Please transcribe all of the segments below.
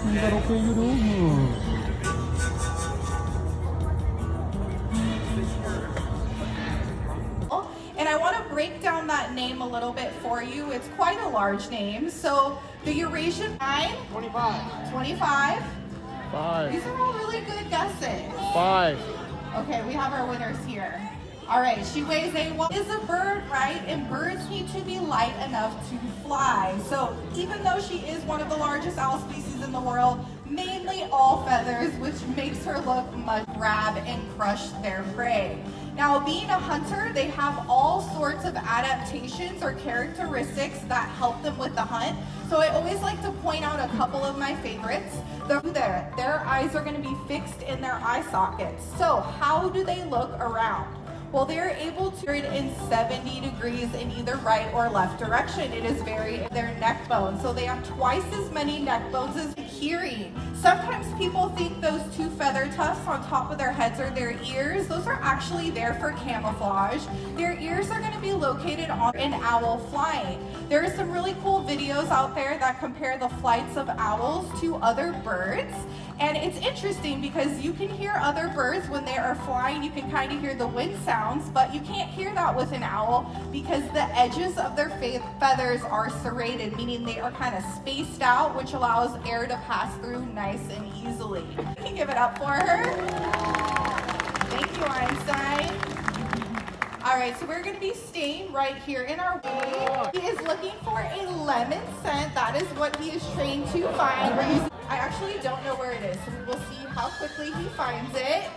Is that okay, you do? And I want to break down that name a little bit for you. It's quite a large name. So the Eurasian 25. 25. 5. These are all really good guesses. 5. Okay, we have our winners here. All right, she weighs is a bird, right? And birds need to be light enough to fly. So even though she is one of the largest owl species in the world, mainly all feathers, which makes her look much grab and crush their prey. Now, being a hunter, they have all sorts of adaptations or characteristics that help them with the hunt. So I always like to point out a couple of my favorites. Their eyes are going to be fixed in their eye sockets. So how do they look around? Well, they're able to turn in 70 degrees in either right or left direction. It is their neck bones. So they have twice as many neck bones as hearing. Sometimes people think those two feather tufts on top of their heads are their ears. Those are actually there for camouflage. Their ears are going to be located on an owl flying. There are some really cool videos out there that compare the flights of owls to other birds. And it's interesting because you can hear other birds when they are flying. You can kind of hear the wind sounds, but you can't hear that with an owl because the edges of their feathers are serrated, meaning they are kind of spaced out, which allows air to pass through nice and easily. You can give it up for her. Thank you, Einstein. All right, so we're going to be staying right here in our way. He is looking for a lemon scent. That is what he is trained to find. I actually don't know where it is, so we will see how quickly he finds it.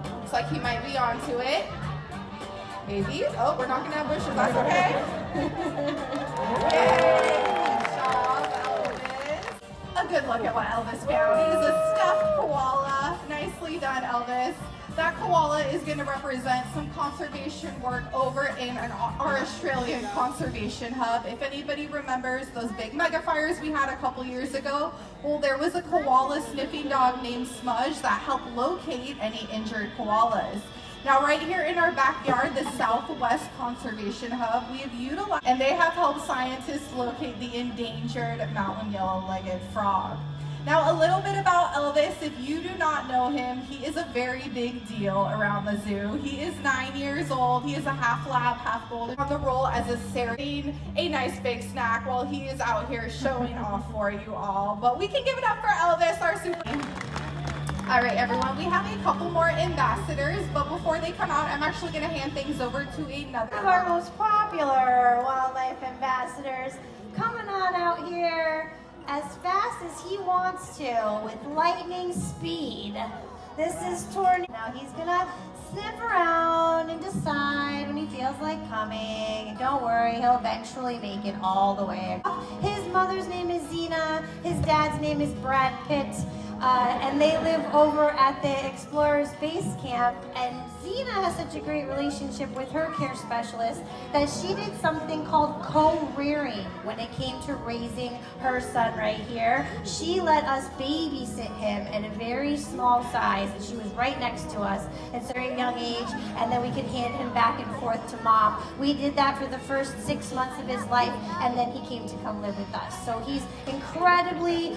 Looks like he might be onto it. Maybe. Oh, we're knocking down bushes. That's okay. Yay! Good job, Elvis. A good look at what Elvis found. It is a stuffed koala. Nicely done, Elvis. That koala is going to represent some conservation work over in our Australian conservation hub. If anybody remembers those big mega fires we had a couple years ago, well, there was a koala sniffing dog named Smudge that helped locate any injured koalas. Now, right here in our backyard, the Southwest Conservation Hub, we have utilized, and they have helped scientists locate the endangered mountain yellow-legged frog. Now, a little bit about Elvis. If you do not know him, he is a very big deal around the zoo. He is 9 years old. He is a half lab, half golden, on the role as a serving a nice big snack while he is out here showing off for you all. But we can give it up for Elvis, our super. All right, everyone, we have a couple more ambassadors, but before they come out, I'm actually going to hand things over to another. One of our most popular wildlife ambassadors coming on out here as fast as he wants to with lightning speed. This is Tornado. Now he's gonna sniff around and decide when he feels like coming. Don't worry, he'll eventually make it all the way. His mother's name is Zena, his dad's name is Brad Pitt, and they live over at the Explorers Base Camp. And Zena has such a great relationship with her care specialist that she did something called co-rearing when it came to raising her son right here. She let us babysit him at a very small size, and she was right next to us at a very young age, and then we could hand him back and forth to mom. We did that for the first 6 months of his life, and then he came to come live with us. So he's incredibly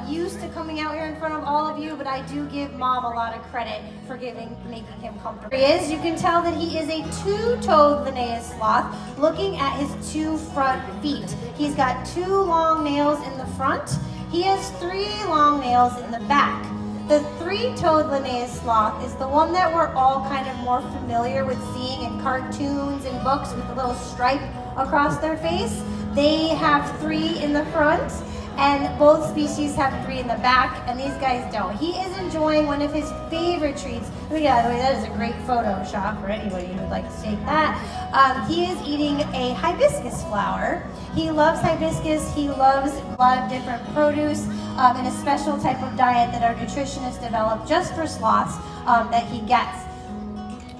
used to coming out here in front of all of you, but I do give mom a lot of credit for making him comfortable. You can tell that he is a two-toed Linnaeus sloth, looking at his 2 front feet. He's got 2 long nails in the front. He has 3 long nails in the back. The 3-toed Linnaeus sloth is the one that we're all kind of more familiar with seeing in cartoons and books with a little stripe across their face. They have 3 in the front, and both species have 3 in the back, and these guys don't. He is enjoying one of his favorite treats. Oh yeah, that is a great Photoshop for anybody who would like to take that. He is eating a hibiscus flower. He loves hibiscus. He loves a lot of different produce and a special type of diet that our nutritionist developed just for sloths that he gets.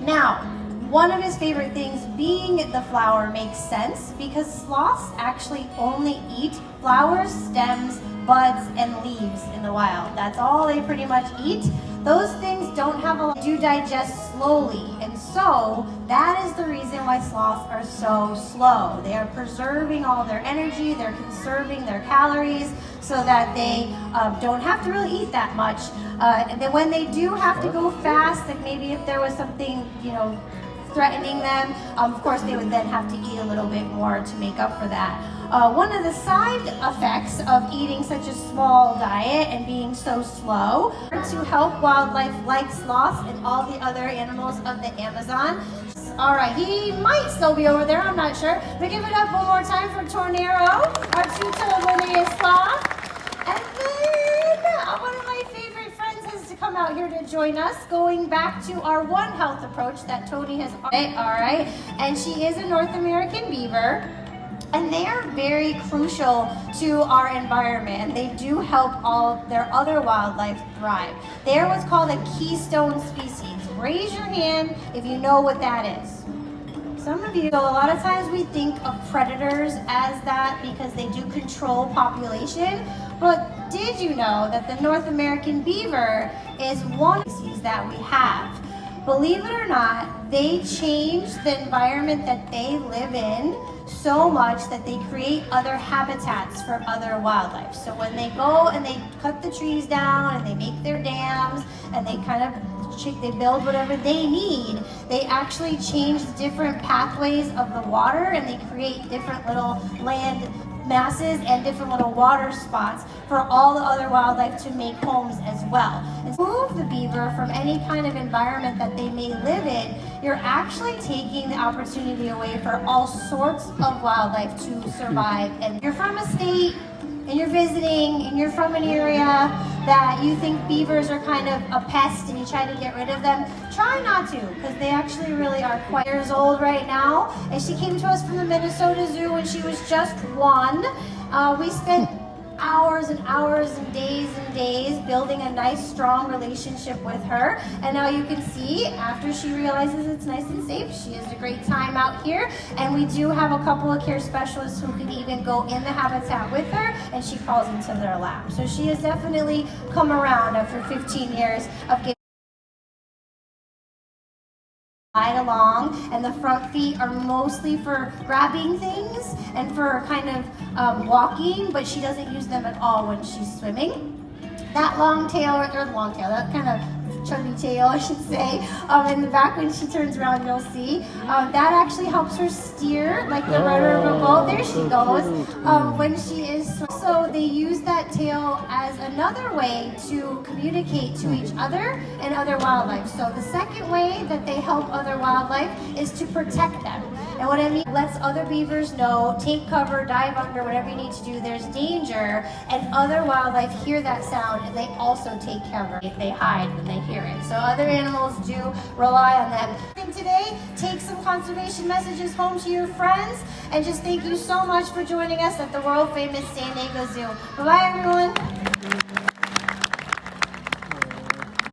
Now, one of his favorite things being the flower makes sense because sloths actually only eat flowers, stems, buds, and leaves in the wild. That's all they pretty much eat. Those things don't have a lot, do digest slowly, and so that is the reason why sloths are so slow. They are preserving all their energy, they're conserving their calories so that they don't have to really eat that much. And then when they do have to go fast, like maybe if there was something, threatening them, of course they would then have to eat a little bit more to make up for that. One of the side effects of eating such a small diet and being so slow to help wildlife like sloths and all the other animals of the Amazon. All right, he might still be over there, I'm not sure. But give it up one more time for Tornero, our two-toed lineage sloth. And then one of my favorite friends has to come out here to join us, going back to our One Health approach that Tony has. All right, and she is a North American beaver. And they are very crucial to our environment, and they do help all their other wildlife thrive. They are what's called a keystone species. Raise your hand if you know what that is. Some of you, so a lot of times we think of predators as that because they do control population, but did you know that the North American beaver is one species that we have? Believe it or not, they change the environment that they live in so much that they create other habitats for other wildlife. So when they go and they cut the trees down and they make their dams and they they build whatever they need, they actually change different pathways of the water and they create different little land masses and different little water spots for all the other wildlife to make homes as well. And to move the beaver from any kind of environment that they may live in, you're actually taking the opportunity away for all sorts of wildlife to survive. And you're from a state and you're visiting and you're from an area that you think beavers are kind of a pest and you try to get rid of them, try not to, because they actually really are quite years old right now. And she came to us from the Minnesota Zoo when she was just 1. We spent hours and hours and days building a nice strong relationship with her, and now you can see after she realizes it's nice and safe, she has a great time out here. And we do have a couple of care specialists who can even go in the habitat with her and she crawls into their lap. So she has definitely come around after 15 years of getting along, and the front feet are mostly for grabbing things and for kind of walking, but she doesn't use them at all when she's swimming. That long tail, or that kind of chubby tail, I should say, in the back when she turns around, you'll see. That actually helps her steer like the rudder of a boat. There she goes. When she is, so they use that tail as another way to communicate to each other and other wildlife. So the second way that they help other wildlife is to protect them. And what I mean, lets other beavers know, take cover, dive under, whatever you need to do, there's danger, and other wildlife hear that sound and they also take cover. They hide when they hear it. So other animals do rely on them. And today, take some conservation messages home to your friends, and just thank you so much for joining us at the world famous San Diego Zoo. Bye-bye, everyone.